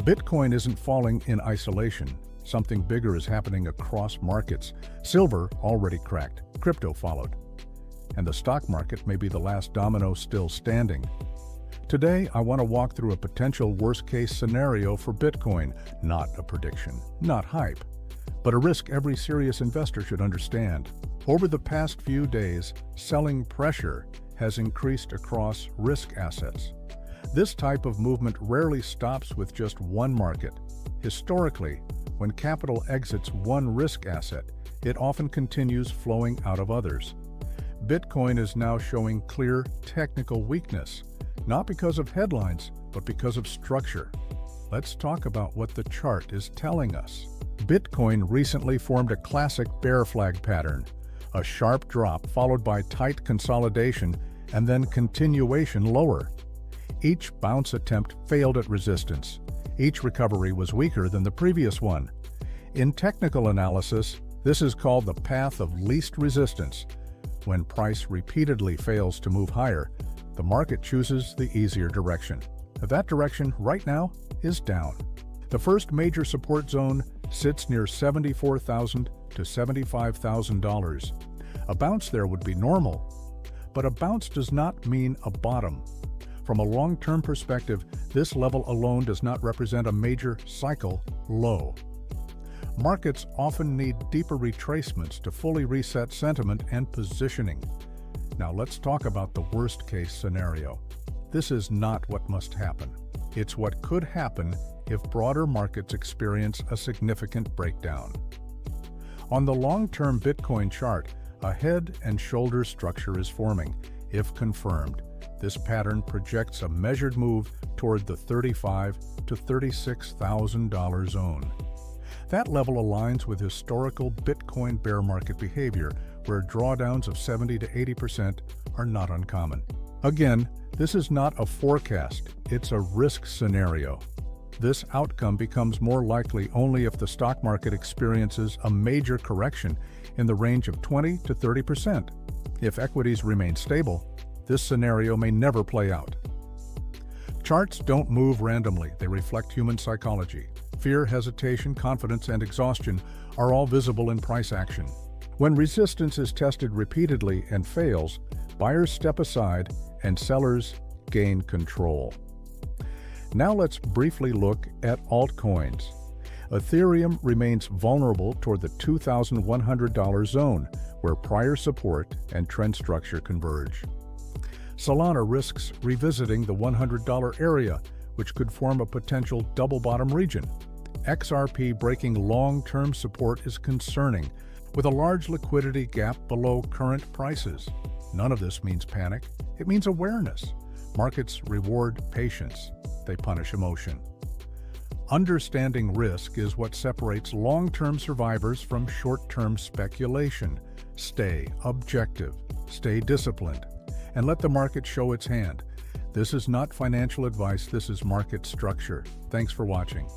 Bitcoin isn't falling in isolation. Something bigger is happening across markets. Silver already cracked. Crypto followed. And the stock market may be the last domino still standing. Today, I want to walk through a potential worst-case scenario for Bitcoin. Not a prediction, not hype, but a risk every serious investor should understand. Over the past few days, selling pressure has increased across risk assets. This type of movement rarely stops with just one market. Historically, when capital exits one risk asset, it often continues flowing out of others. Bitcoin is now showing clear technical weakness, not because of headlines, but because of structure. Let's talk about what the chart is telling us. Bitcoin recently formed a classic bear flag pattern, a sharp drop followed by tight consolidation and then continuation lower. Each bounce attempt failed at resistance. Each recovery was weaker than the previous one. In technical analysis, this is called the path of least resistance. When price repeatedly fails to move higher, the market chooses the easier direction. That direction right now is down. The first major support zone sits near $74,000 to $75,000. A bounce there would be normal, but a bounce does not mean a bottom. From a long-term perspective, this level alone does not represent a major cycle low. Markets often need deeper retracements to fully reset sentiment and positioning. Now let's talk about the worst-case scenario. This is not what must happen. It's what could happen if broader markets experience a significant breakdown. On the long-term Bitcoin chart, a head and shoulder structure is forming. If confirmed, this pattern projects a measured move toward the $35,000 to $36,000 zone. That level aligns with historical Bitcoin bear market behavior, where drawdowns of 70 to 80% are not uncommon. Again, this is not a forecast, it's a risk scenario. This outcome becomes more likely only if the stock market experiences a major correction in the range of 20 to 30%. If equities remain stable, this scenario may never play out. Charts don't move randomly, they reflect human psychology. Fear, hesitation, confidence, and exhaustion are all visible in price action. When resistance is tested repeatedly and fails, buyers step aside and sellers gain control. Now let's briefly look at altcoins. Ethereum remains vulnerable toward the $2,100 zone, where prior support and trend structure converge. Solana risks revisiting the $100 area, which could form a potential double bottom region. XRP breaking long-term support is concerning, with a large liquidity gap below current prices. None of this means panic, it means awareness. Markets reward patience, they punish emotion. Understanding risk is what separates long-term survivors from short-term speculation. Stay objective, stay disciplined, and let the market show its hand. This is not financial advice, this is market structure. Thanks for watching.